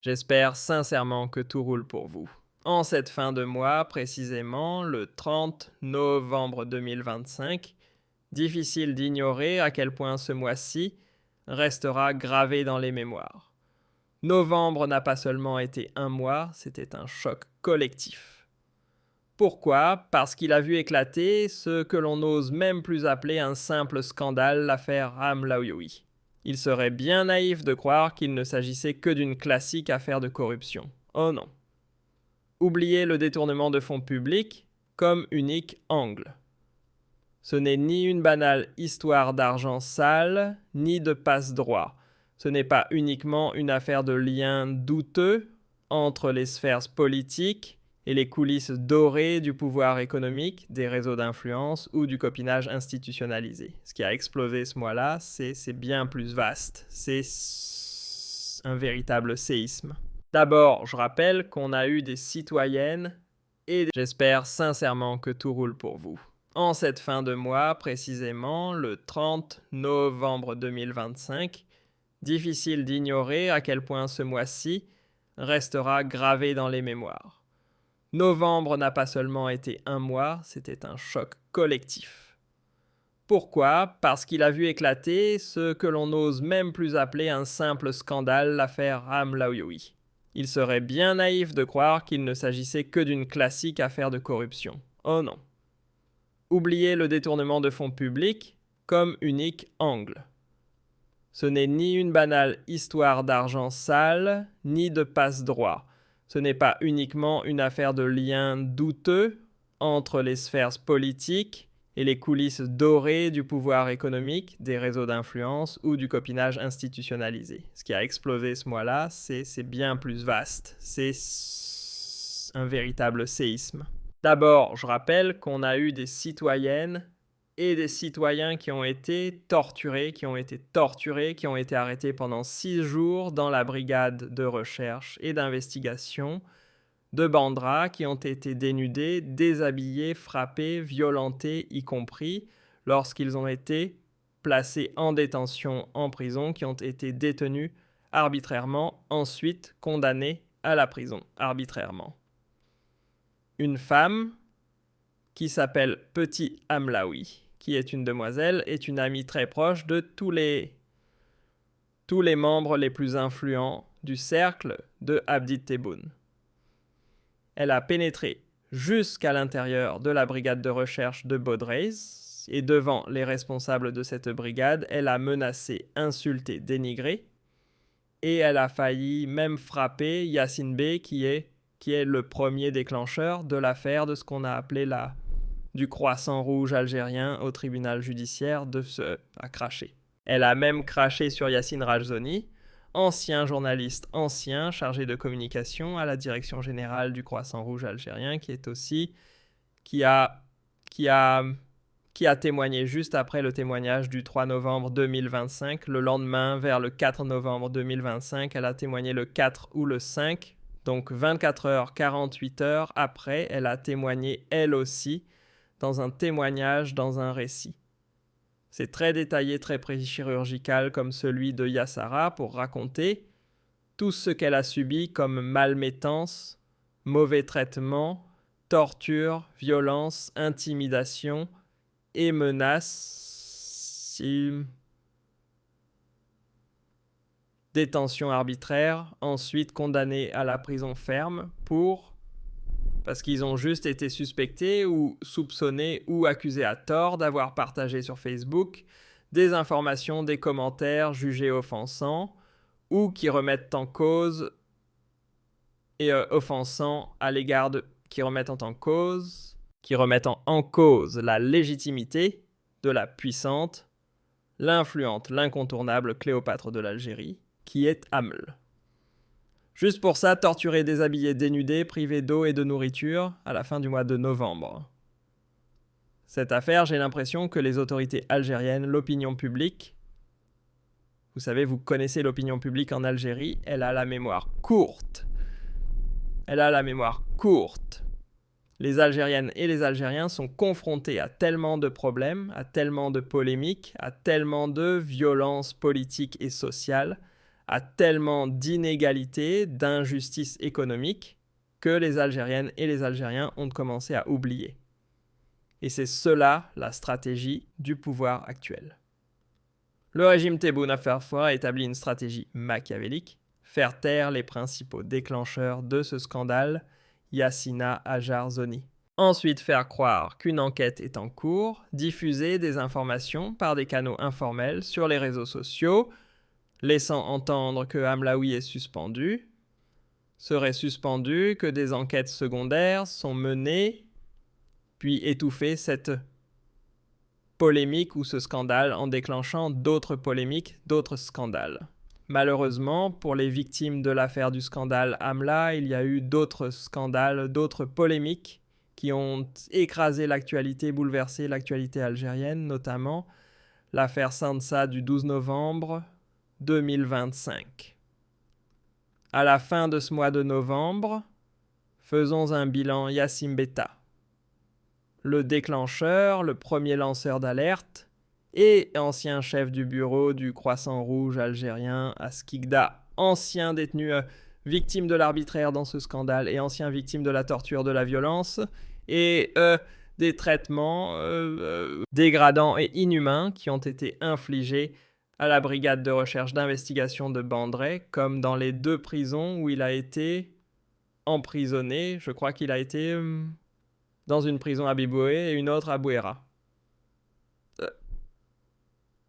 J'espère sincèrement que tout roule pour vous. En cette fin de mois, précisément le 30 novembre 2025, difficile d'ignorer à quel point ce mois-ci restera gravé dans les mémoires. Novembre n'a pas seulement été un mois, c'était un choc collectif. Pourquoi ? Parce qu'il a vu éclater ce que l'on n'ose même plus appeler un simple scandale, l'affaire Ham Laouioui. Il serait bien naïf de croire qu'il ne s'agissait que d'une classique affaire de corruption. Oh non. Oubliez le détournement de fonds publics comme unique angle. Ce n'est ni une banale histoire d'argent sale, ni de passe-droit. Ce n'est pas uniquement une affaire de liens douteux entre les sphères politiques et les coulisses dorées du pouvoir économique, des réseaux d'influence ou du copinage institutionnalisé. Ce qui a explosé ce mois-là, c'est bien plus vaste. C'est un véritable séisme. D'abord, je rappelle qu'on a eu des citoyennes et j'espère sincèrement que tout roule pour vous. En cette fin de mois, précisément le 30 novembre 2025, difficile d'ignorer à quel point ce mois-ci restera gravé dans les mémoires. Novembre n'a pas seulement été un mois, c'était un choc collectif. Pourquoi ? Parce qu'il a vu éclater ce que l'on n'ose même plus appeler un simple scandale, l'affaire Ham Laouioui. Il serait bien naïf de croire qu'il ne s'agissait que d'une classique affaire de corruption. Oh non. Oubliez le détournement de fonds publics comme unique angle. Ce n'est ni une banale histoire d'argent sale, ni de passe-droit. Ce n'est pas uniquement une affaire de liens douteux entre les sphères politiques et les coulisses dorées du pouvoir économique, des réseaux d'influence ou du copinage institutionnalisé. Ce qui a explosé ce mois-là, c'est bien plus vaste. C'est un véritable séisme. D'abord, je rappelle qu'on a eu des citoyennes et des citoyens qui ont été torturés, qui ont été arrêtés pendant 6 jours dans la brigade de recherche et d'investigation de Bandra, qui ont été dénudés, déshabillés, frappés, violentés, y compris lorsqu'ils ont été placés en détention en prison, qui ont été détenus arbitrairement, ensuite condamnés à la prison arbitrairement. Une femme qui s'appelle Petit Hamlaoui, qui est une demoiselle, est une amie très proche de tous les membres les plus influents du cercle de Abdi Tebboune. Elle a pénétré jusqu'à l'intérieur de la brigade de recherche de Bodrez, et devant les responsables de cette brigade, elle a menacé, insulté, dénigré, et elle a failli même frapper Yassine Bey, qui est le premier déclencheur de l'affaire de ce qu'on a appelé du croissant rouge algérien au tribunal judiciaire a craché. Elle a même craché sur Yassine Rajzoni, ancien journaliste chargé de communication à la direction générale du croissant rouge algérien, qui a témoigné juste après le témoignage du 3 novembre 2025. Le lendemain, vers le 4 novembre 2025, elle a témoigné le 4 ou le 5. Donc 24 heures, 48 heures après, elle a témoigné elle aussi dans un témoignage, dans un récit. C'est très détaillé, très chirurgical comme celui de Yassara pour raconter tout ce qu'elle a subi comme malmettance, mauvais traitement, torture, violence, intimidation et menaces, détention arbitraire, ensuite condamnés à la prison ferme parce qu'ils ont juste été suspectés ou soupçonnés ou accusés à tort d'avoir partagé sur Facebook des informations, des commentaires jugés offensants ou qui remettent en cause et offensants à l'égard qui remettent en cause la légitimité de la puissante, l'influente, l'incontournable Cléopâtre de l'Algérie, qui est Haml. Juste pour ça, torturé, déshabillé, dénudé, privé d'eau et de nourriture à la fin du mois de novembre. Cette affaire, j'ai l'impression que les autorités algériennes, l'opinion publique, vous savez, vous connaissez l'opinion publique en Algérie, elle a la mémoire courte. Les Algériennes et les Algériens sont confrontés à tellement de problèmes, à tellement de polémiques, à tellement de violences politiques et sociales, à tellement d'inégalités, d'injustices économiques, que les Algériennes et les Algériens ont commencé à oublier. Et c'est cela la stratégie du pouvoir actuel. Le régime Tebboune Affaifua a établi une stratégie machiavélique, faire taire les principaux déclencheurs de ce scandale, Yassina Ajarzoni. Ensuite, faire croire qu'une enquête est en cours, diffuser des informations par des canaux informels sur les réseaux sociaux, laissant entendre que Hamlaoui est suspendu, serait suspendu, que des enquêtes secondaires sont menées, puis étouffer cette polémique ou ce scandale en déclenchant d'autres polémiques, d'autres scandales. Malheureusement, pour les victimes de l'affaire du scandale Hamla, il y a eu d'autres scandales, d'autres polémiques qui ont écrasé l'actualité, bouleversé l'actualité algérienne, notamment l'affaire Sansa du 12 novembre 2025. À la fin de ce mois de novembre, faisons un bilan Yassim Betta. Le déclencheur, le premier lanceur d'alerte, et ancien chef du bureau du Croissant Rouge algérien à Skikda, ancien détenu victime de l'arbitraire dans ce scandale et ancien victime de la torture, de la violence, et des traitements dégradants et inhumains qui ont été infligés à la brigade de recherche d'investigation de Bandré, comme dans les 2 prisons où il a été emprisonné. Je crois qu'il a été dans une prison à Biboué et une autre à Bouéra.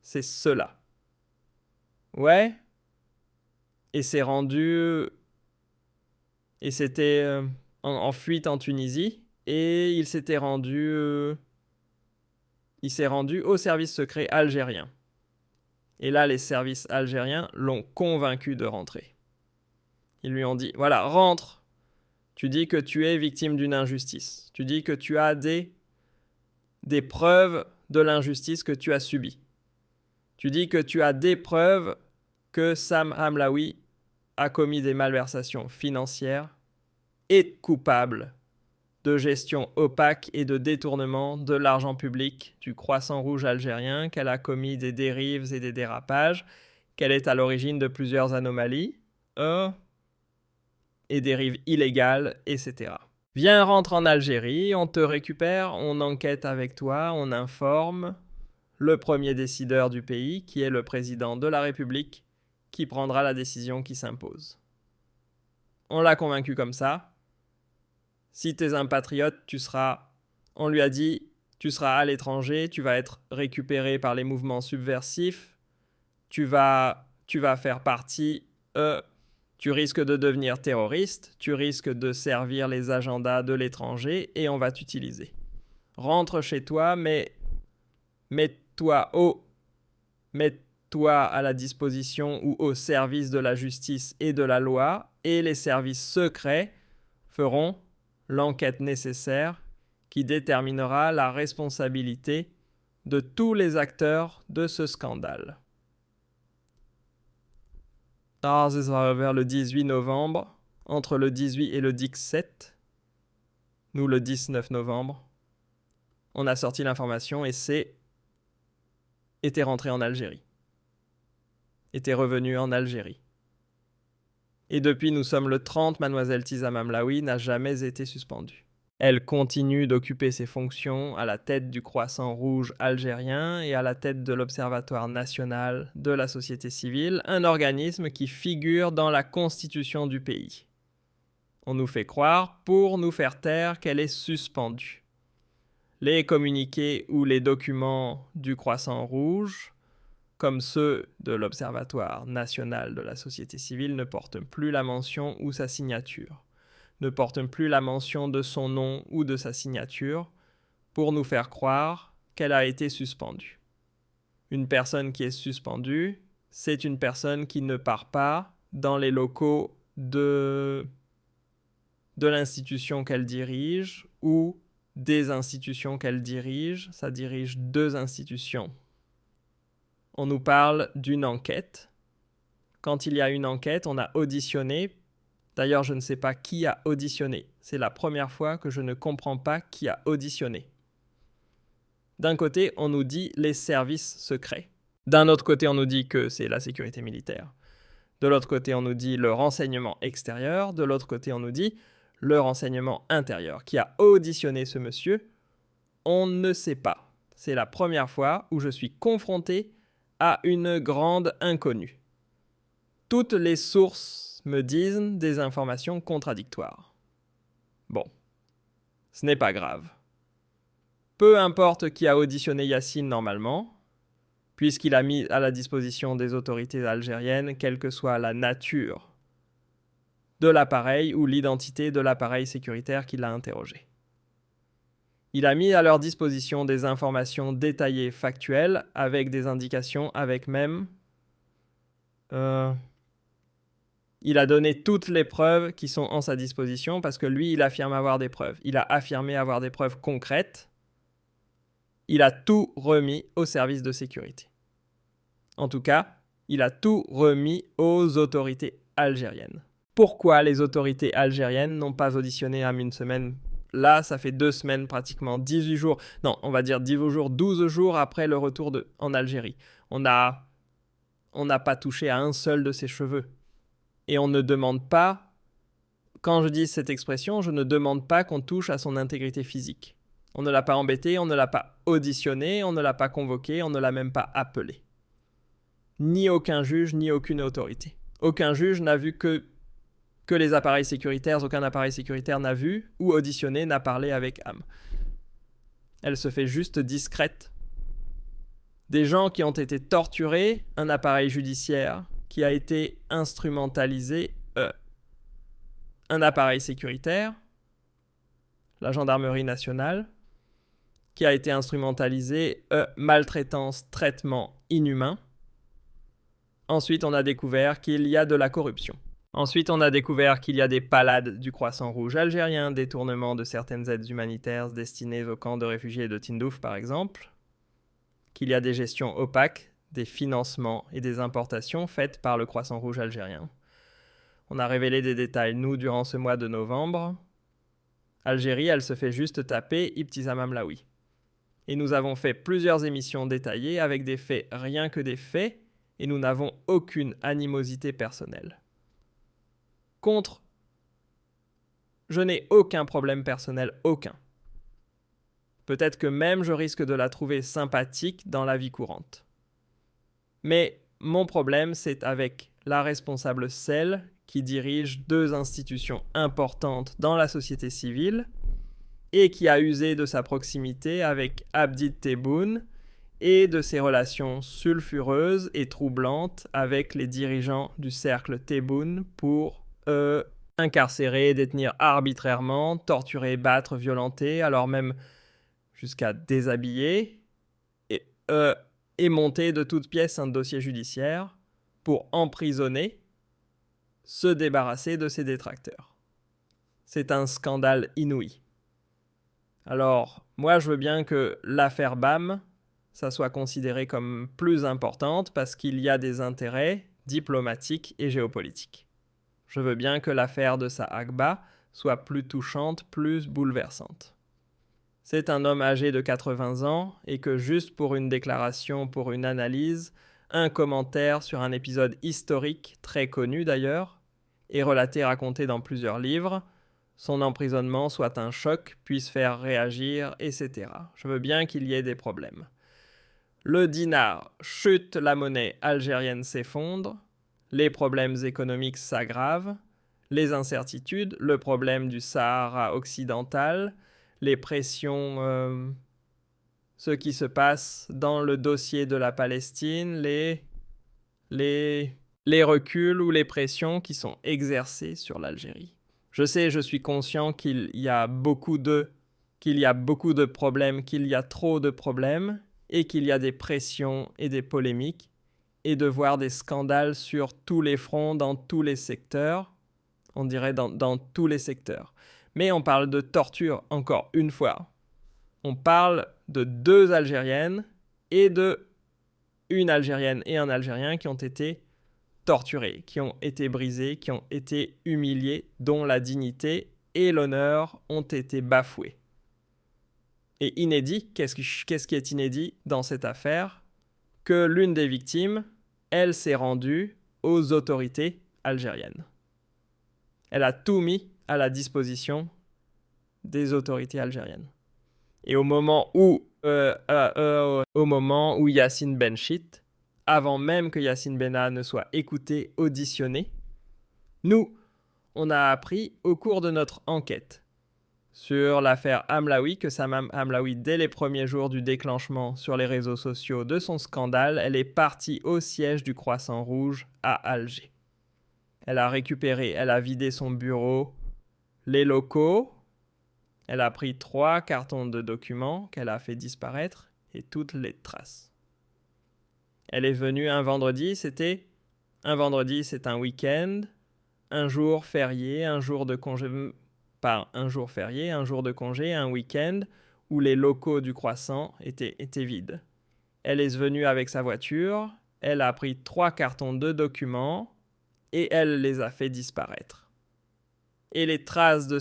C'est cela. Ouais. Et c'est rendu... Et c'était en fuite en Tunisie. Et il s'était rendu... Il s'est rendu au service secret algérien. Et là, les services algériens l'ont convaincu de rentrer. Ils lui ont dit, voilà, rentre. Tu dis que tu es victime d'une injustice. Tu dis que tu as des preuves de l'injustice que tu as subie. Tu dis que tu as des preuves que Sam Hamlaoui a commis des malversations financières, est coupable de gestion opaque et de détournement de l'argent public du Croissant Rouge algérien, qu'elle a commis des dérives et des dérapages, qu'elle est à l'origine de plusieurs anomalies et dérives illégales, etc. Viens, rentre en Algérie, on te récupère, on enquête avec toi, on informe le premier décideur du pays, qui est le président de la République, qui prendra la décision qui s'impose. On l'a convaincu comme ça. Si tu es un patriote, on lui a dit, tu seras à l'étranger, tu vas être récupéré par les mouvements subversifs, tu vas faire partie, tu risques de devenir terroriste, tu risques de servir les agendas de l'étranger et on va t'utiliser. Rentre chez toi, mais mets-toi à la disposition ou au service de la justice et de la loi, et les services secrets feront l'enquête nécessaire qui déterminera la responsabilité de tous les acteurs de ce scandale. C'est vers le 18 novembre, entre le 18 et le 17, nous le 19 novembre, on a sorti l'information et était rentré en Algérie. Était revenu en Algérie. Et depuis, nous sommes le 30, mademoiselle Tizam Hamlaoui n'a jamais été suspendue. Elle continue d'occuper ses fonctions à la tête du Croissant Rouge algérien et à la tête de l'Observatoire national de la société civile, un organisme qui figure dans la constitution du pays. On nous fait croire, pour nous faire taire, qu'elle est suspendue. Les communiqués ou les documents du Croissant Rouge, comme ceux de l'Observatoire national de la société civile, ne portent plus la mention ou sa signature, ne portent plus la mention de son nom ou de sa signature, pour nous faire croire qu'elle a été suspendue. Une personne qui est suspendue, c'est une personne qui ne part pas dans les locaux de l'institution qu'elle dirige ou des institutions qu'elle dirige. Ça dirige 2 institutions. On nous parle d'une enquête. Quand il y a une enquête, on a auditionné. D'ailleurs, je ne sais pas qui a auditionné. C'est la première fois que je ne comprends pas qui a auditionné. D'un côté, on nous dit les services secrets. D'un autre côté, on nous dit que c'est la sécurité militaire. De l'autre côté, on nous dit le renseignement extérieur. De l'autre côté, on nous dit le renseignement intérieur. Qui a auditionné ce monsieur? On ne sait pas. C'est la première fois où je suis confronté à une grande inconnue. Toutes les sources me disent des informations contradictoires. Bon, ce n'est pas grave. Peu importe qui a auditionné Yacine normalement, puisqu'il a mis à la disposition des autorités algériennes, quelle que soit la nature de l'appareil ou l'identité de l'appareil sécuritaire qui l'a interrogé. Il a mis à leur disposition des informations détaillées, factuelles, avec des indications, avec même... Il a donné toutes les preuves qui sont en sa disposition parce que lui, il affirme avoir des preuves. Il a affirmé avoir des preuves concrètes. Il a tout remis au service de sécurité. En tout cas, il a tout remis aux autorités algériennes. Pourquoi les autorités algériennes n'ont pas auditionné Am une semaine? Là, ça fait 2 semaines pratiquement, 18 jours. Non, on va dire 10 jours, 12 jours après le retour en Algérie. On n'a pas touché à un seul de ses cheveux. Et on ne demande pas, quand je dis cette expression, je ne demande pas qu'on touche à son intégrité physique. On ne l'a pas embêté, on ne l'a pas auditionné, on ne l'a pas convoqué, on ne l'a même pas appelé. Ni aucun juge, ni aucune autorité. Aucun juge n'a vu que les appareils sécuritaires, aucun appareil sécuritaire n'a vu ou auditionné, n'a parlé avec Am. Elle se fait juste discrète. Des gens qui ont été torturés, un appareil judiciaire qui a été instrumentalisé, un appareil sécuritaire, la gendarmerie nationale, qui a été instrumentalisé, maltraitance, traitement inhumain. Ensuite, on a découvert qu'il y a de la corruption. Ensuite, on a découvert qu'il y a des palades du Croissant Rouge algérien, détournement de certaines aides humanitaires destinées aux camps de réfugiés de Tindouf, par exemple, qu'il y a des gestions opaques, des financements et des importations faites par le Croissant Rouge algérien. On a révélé des détails, nous, durant ce mois de novembre. Algérie, elle se fait juste taper Ibtizam Amlaoui. Et nous avons fait plusieurs émissions détaillées avec des faits, rien que des faits, et nous n'avons aucune animosité personnelle. Contre, je n'ai aucun problème personnel, aucun. Peut-être que même je risque de la trouver sympathique dans la vie courante. Mais mon problème, c'est avec la responsable celle qui dirige 2 institutions importantes dans la société civile et qui a usé de sa proximité avec Abdi Tebboune et de ses relations sulfureuses et troublantes avec les dirigeants du cercle Tebboune pour incarcérer, détenir arbitrairement, torturer, battre, violenter, alors même jusqu'à déshabiller et monter de toutes pièces un dossier judiciaire pour emprisonner, se débarrasser de ses détracteurs. C'est un scandale inouï. Alors, moi je veux bien que l'affaire BAM, ça soit considéré comme plus importante parce qu'il y a des intérêts diplomatiques et géopolitiques. Je veux bien que l'affaire de Saagba soit plus touchante, plus bouleversante. C'est un homme âgé de 80 ans et que juste pour une déclaration, pour une analyse, un commentaire sur un épisode historique, très connu d'ailleurs, et relaté, raconté dans plusieurs livres, son emprisonnement soit un choc, puisse faire réagir, etc. Je veux bien qu'il y ait des problèmes. Le dinar chute, la monnaie algérienne s'effondre, les problèmes économiques s'aggravent, les incertitudes, le problème du Sahara occidental, les pressions, ce qui se passe dans le dossier de la Palestine, les reculs ou les pressions qui sont exercées sur l'Algérie. Je sais, je suis conscient qu'il y a beaucoup de problèmes, qu'il y a trop de problèmes et qu'il y a des pressions et des polémiques et de voir des scandales sur tous les fronts, dans tous les secteurs, on dirait dans tous les secteurs. Mais on parle de torture, encore une fois. On parle de 2 Algériennes et de une Algérienne et un Algérien qui ont été torturés, qui ont été brisés, qui ont été humiliés, dont la dignité et l'honneur ont été bafoués. Et inédit, qu'est-ce qui est inédit dans cette affaire? Que l'une des victimes, elle s'est rendue aux autorités algériennes. Elle a tout mis à la disposition des autorités algériennes. Et au moment où Yacine Benchit, avant même que Yacine Benna ne soit écouté, auditionné, nous, on a appris au cours de notre enquête sur l'affaire Hamlaoui que Samam Hamlaoui, dès les premiers jours du déclenchement sur les réseaux sociaux de son scandale, elle est partie au siège du Croissant Rouge à Alger. Elle a vidé son bureau, les locaux, elle a pris 3 cartons de documents qu'elle a fait disparaître et toutes les traces. Elle est venue un vendredi, c'est un week-end, un jour férié, un jour de congé, un week-end où les locaux du Croissant étaient vides. Elle est venue avec sa voiture, elle a pris 3 cartons de documents et elle les a fait disparaître. Et les traces de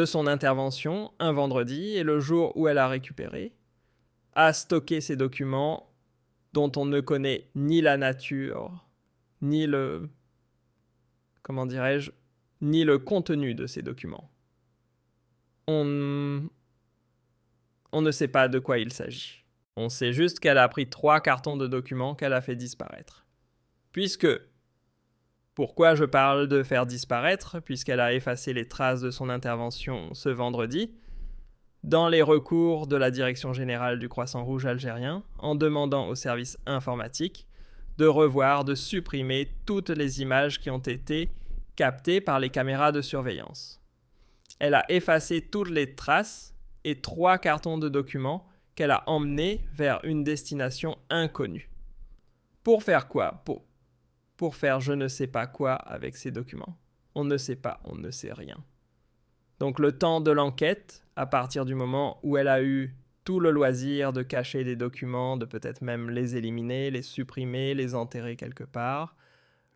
son intervention, un vendredi, et le jour où elle a récupéré, a stocké ces documents dont on ne connaît ni la nature, ni le contenu de ces documents. On ne sait pas de quoi il s'agit. On sait juste qu'elle a pris 3 cartons de documents qu'elle a fait disparaître. Pourquoi je parle de faire disparaître, puisqu'elle a effacé les traces de son intervention ce vendredi, dans les recours de la Direction générale du Croissant Rouge algérien, en demandant au service informatique de revoir, de supprimer toutes les images qui ont été captées par les caméras de surveillance. Elle a effacé toutes les traces et 3 cartons de documents qu'elle a emmenés vers une destination inconnue. Pour faire quoi ? Pour faire je ne sais pas quoi avec ces documents. On ne sait pas, on ne sait rien. Donc le temps de l'enquête, à partir du moment où elle a eu tout le loisir de cacher des documents, de peut-être même les éliminer, les supprimer, les enterrer quelque part,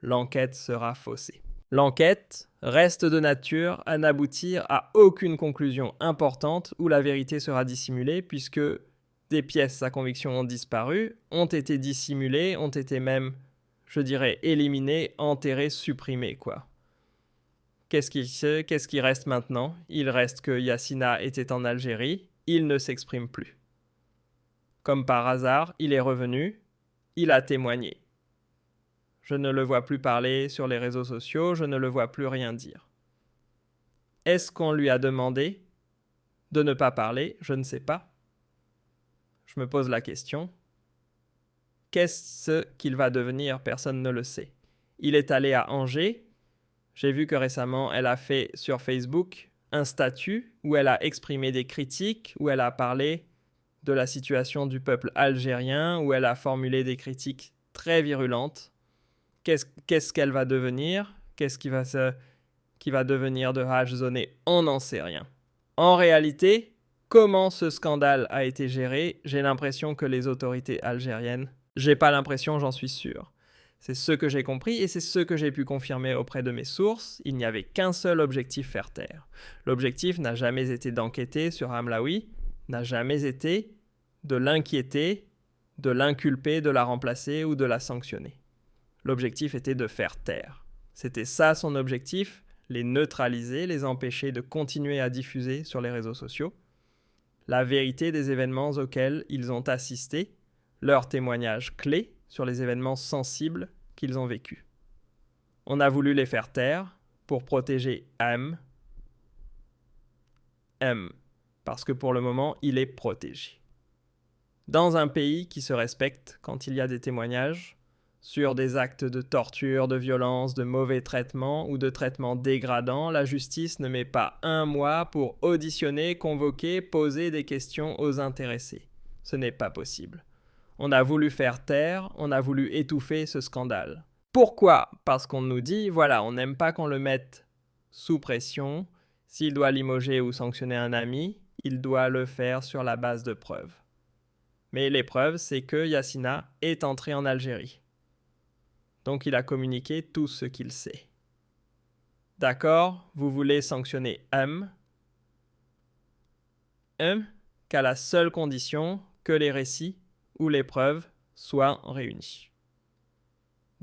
l'enquête sera faussée. L'enquête reste de nature à n'aboutir à aucune conclusion importante où la vérité sera dissimulée, puisque des pièces à conviction ont disparu, ont été dissimulées, ont été même, je dirais, éliminées, enterrées, supprimées, quoi. Qu'est-ce qui reste maintenant ? Il reste que Yassina était en Algérie, il ne s'exprime plus. Comme par hasard, il est revenu, il a témoigné. Je ne le vois plus parler sur les réseaux sociaux, je ne le vois plus rien dire. Est-ce qu'on lui a demandé de ne pas parler ? Je ne sais pas. Je me pose la question. Qu'est-ce qu'il va devenir ? Personne ne le sait. Il est allé à Angers. J'ai vu que récemment, elle a fait sur Facebook un statut où elle a exprimé des critiques, où elle a parlé de la situation du peuple algérien, où elle a formulé des critiques très virulentes. Qu'est-ce qu'elle va devenir ? Qu'est-ce qui va devenir de Haj Zoné ? On n'en sait rien. En réalité, comment ce scandale a été géré ? J'ai l'impression que les autorités algériennes, j'ai pas l'impression, j'en suis sûr. C'est ce que j'ai compris et c'est ce que j'ai pu confirmer auprès de mes sources. Il n'y avait qu'un seul objectif, faire taire. L'objectif n'a jamais été d'enquêter sur Hamlaoui, n'a jamais été de l'inquiéter, de l'inculper, de la remplacer ou de la sanctionner. L'objectif était de faire taire. C'était ça son objectif, les neutraliser, les empêcher de continuer à diffuser sur les réseaux sociaux la vérité des événements auxquels ils ont assisté, leurs témoignages clés sur les événements sensibles qu'ils ont vécus. On a voulu les faire taire pour protéger M, parce que pour le moment, il est protégé. Dans un pays qui se respecte, quand il y a des témoignages sur des actes de torture, de violence, de mauvais traitements ou de traitements dégradants, la justice ne met pas 1 mois pour auditionner, convoquer, poser des questions aux intéressés. Ce n'est pas possible. On a voulu faire taire, on a voulu étouffer ce scandale. Pourquoi ? Parce qu'on nous dit, voilà, on n'aime pas qu'on le mette sous pression. S'il doit limoger ou sanctionner un ami, il doit le faire sur la base de preuves. Mais les preuves, c'est que Yassina est entré en Algérie. Donc il a communiqué tout ce qu'il sait. D'accord, vous voulez sanctionner qu'à la seule condition que les récits ou les preuves soient réunis.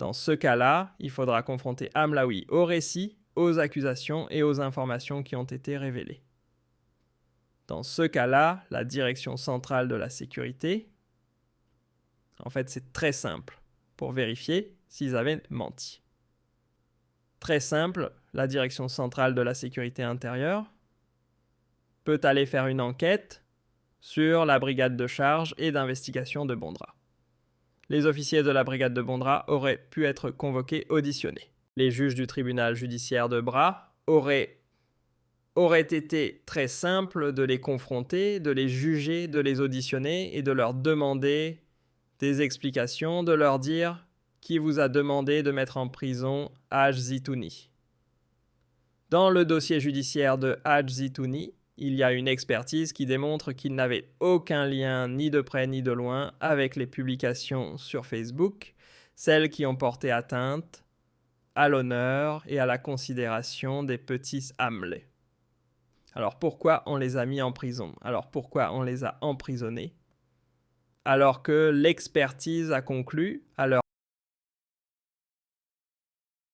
Dans ce cas-là, il faudra confronter Hamlaoui au récit, aux accusations et aux informations qui ont été révélées. Dans ce cas-là, la direction centrale de la sécurité, en fait c'est très simple pour vérifier s'ils avaient menti. Très simple, la direction centrale de la sécurité intérieure peut aller faire une enquête sur la brigade de charge et d'investigation de Bondra. Les officiers de la brigade de Bondra auraient pu être convoqués, auditionnés. Les juges du tribunal judiciaire de Bra aurait été très simple de les confronter, de les juger, de les auditionner et de leur demander des explications, de leur dire qui vous a demandé de mettre en prison Haj Zitouni. Dans le dossier judiciaire de Haj Zitouni, il y a une expertise qui démontre qu'il n'avait aucun lien ni de près ni de loin avec les publications sur Facebook, celles qui ont porté atteinte à l'honneur et à la considération des petits Hamlais. Alors pourquoi on les a mis en prison? Alors pourquoi on les a emprisonnés? Alors que l'expertise a conclu, à leur